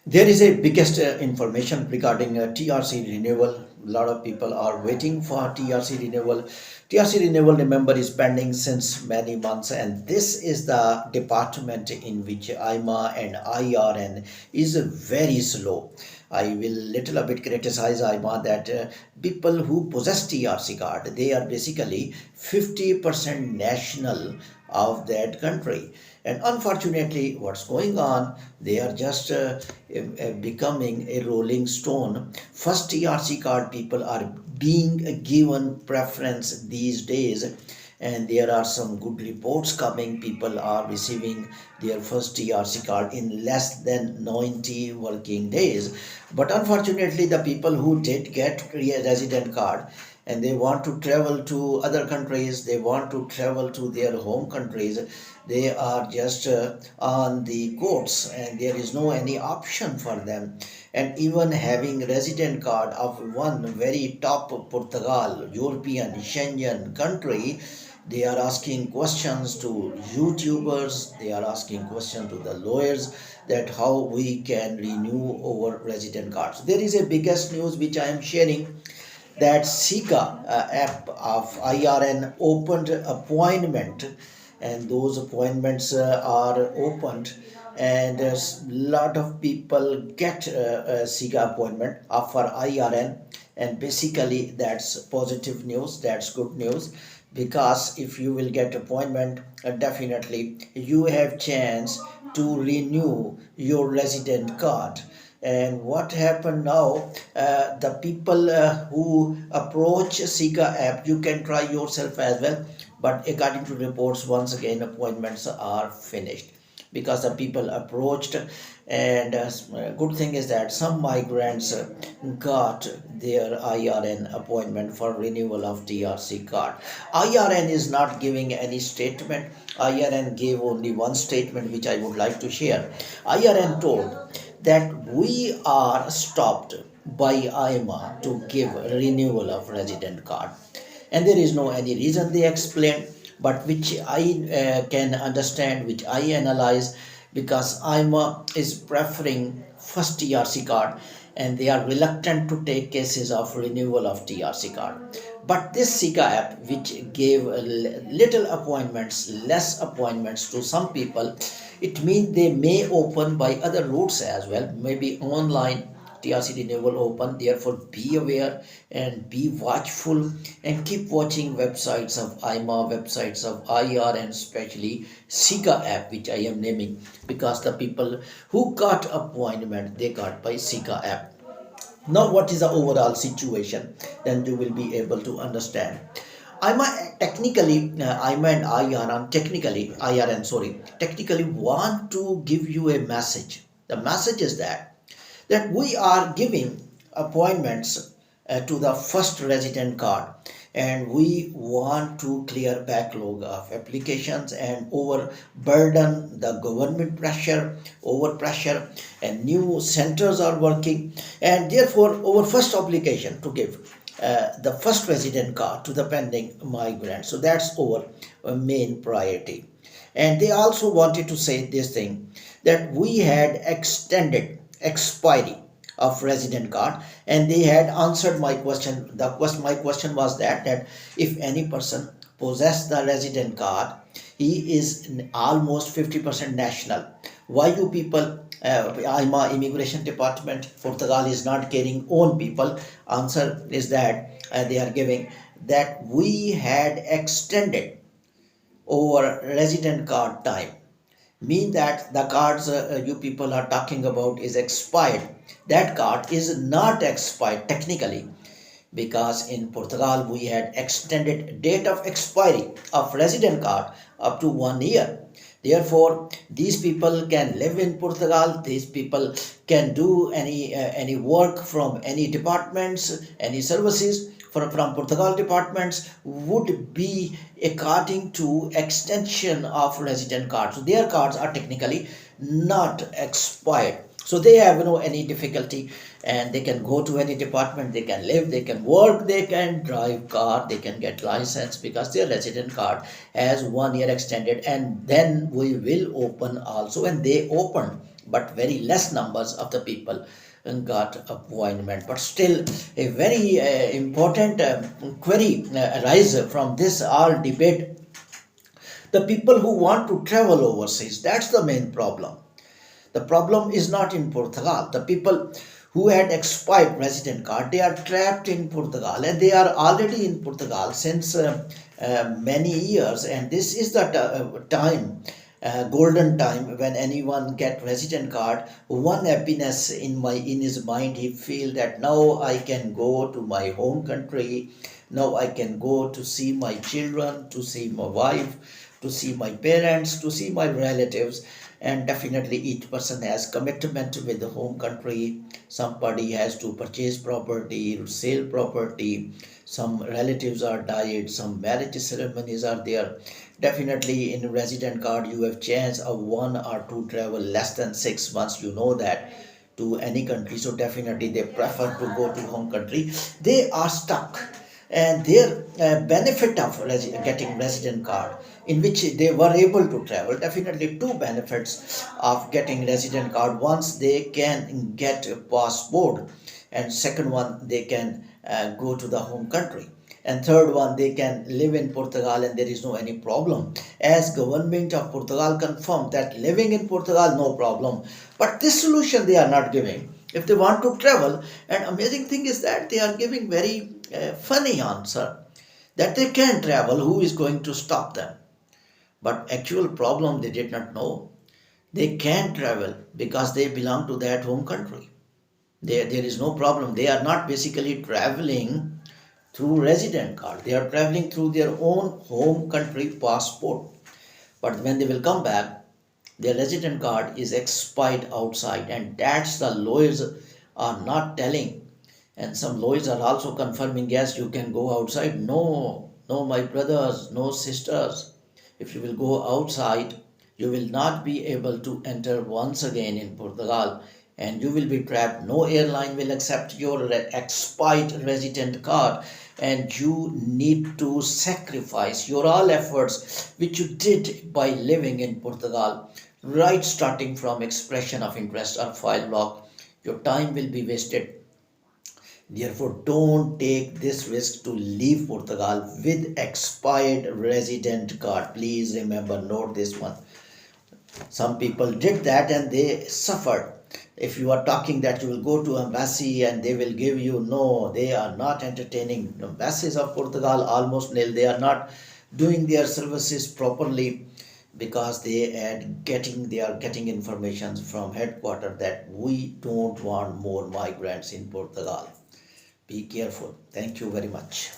There is a biggest information regarding TRC renewal. A lot of people are waiting for TRC renewal. TRC renewal, remember, is pending since many months, and this is the department in which AIMA and IRN is very slow. I will little a bit criticize AIMA that people who possess TRC card, they are basically 50% national of that country, and unfortunately what's going on, they are just becoming a rolling stone. First TRC card people are being given preference these days, and there are some good reports coming. People are receiving their first TRC card in less than 90 working days. But unfortunately, the people who did get a resident card and they want to travel to other countries, they want to travel to their home countries, they are just on the courts, and there is no any option for them. And even having resident card of one very top Portugal, European, Schengen country, they are asking questions to YouTubers, they are asking questions to the lawyers that how we can renew our resident cards. There is a biggest news which I am sharing, that SEGA app of IRN opened appointment, and those appointments are opened, and a lot of people get a SEGA appointment for IRN, and basically that's positive news, that's good news, because if you will get appointment, definitely you have chance to renew your resident card. And what happened now, the people who approach SEGA app, you can try yourself as well, but according to reports, once again appointments are finished because the people approached. And good thing is that some migrants got their IRN appointment for renewal of TRC card. IRN is not giving any statement. IRN gave only one statement which I would like to share. IRN told that we are stopped by AIMA to give renewal of resident card, and there is no any reason they explain, but which I can understand, which I analyze, because AIMA is preferring first TRC card, and they are reluctant to take cases of renewal of TRC card. But this SEGA app, which gave little appointments, less appointments to some people, it means they may open by other routes as well, maybe online TRC renewal open. Therefore, be aware and be watchful, and keep watching websites of AIMA, websites of IR, and especially SEGA app, which I am naming, because the people who got appointment, they got by SEGA app. Now, what is the overall situation? Then you will be able to understand. IMA technically, IMA and IRN technically, IRN sorry, technically want to give you a message. The message is that we are giving appointments to the first resident card, and we want to clear backlog of applications and overburden the government pressure, over pressure, and new centers are working, and therefore our first obligation to give the first resident card to the pending migrant. So that's our main priority. And they also wanted to say this thing, that we had extended expiry of resident card, and they had answered my question. My question was that if any person possess the resident card, he is almost 50% national. Why you people, IMA immigration department, Portugal is not carrying own people? Answer is that they are giving that we had extended over resident card time, mean that the cards you people are talking about is expired. That card is not expired technically, because in Portugal we had extended date of expiry of resident card up to 1 year. Therefore, these people can live in Portugal. These people can do any work from any departments, any services from Portugal departments would be according to extension of resident cards. So their cards are technically not expired. So they have no any difficulty, and they can go to any department, they can live, they can work, they can drive car, they can get license, because their resident card has 1 year extended. And then we will open also, and they open but very less numbers of the people got appointment. But still, a very important query arises from this all debate. The people who want to travel overseas, that's the main problem. The problem is not in Portugal. The people who had expired resident card, they are trapped in Portugal, and they are already in Portugal since many years. And this is the time, golden time, when anyone get resident card. One happiness in his mind, he feel that now I can go to my home country. Now I can go to see my children, to see my wife, to see my parents, to see my relatives. And definitely each person has commitment with the home country. Somebody has to purchase property, sell property, some relatives are died, some marriage ceremonies are there. Definitely in resident card you have chance of 1 or 2 travel less than 6 months, you know that, to any country. So definitely they prefer to go to home country. They are stuck, and their benefit of getting resident card, in which they were able to travel. Definitely two benefits of getting resident card: once they can get a passport, and second one, they can go to the home country, and third one, they can live in Portugal and there is no any problem, as government of Portugal confirmed that living in Portugal no problem. But this solution they are not giving if they want to travel. And amazing thing is that they are giving very funny answer, that they can travel, who is going to stop them? But actual problem they did not know. They can travel because they belong to that home country. There is no problem. They are not basically traveling through resident card. They are traveling through their own home country passport. But when they will come back, their resident card is expired outside, and that's the lawyers are not telling. And some lawyers are also confirming, yes, you can go outside. No, no, my brothers, no sisters. If you will go outside, you will not be able to enter once again in Portugal, and you will be trapped. No airline will accept your expired resident card, and you need to sacrifice your all efforts which you did by living in Portugal, right starting from expression of interest or file lock. Your time will be wasted. Therefore, don't take this risk to leave Portugal with expired resident card. Please remember, note this one. Some people did that and they suffered. If you are talking that you will go to embassy and they will give you, no, they are not entertaining. Embassies of Portugal almost nil. They are not doing their services properly, because they are getting information from headquarters that we don't want more migrants in Portugal. Be careful. Thank you very much.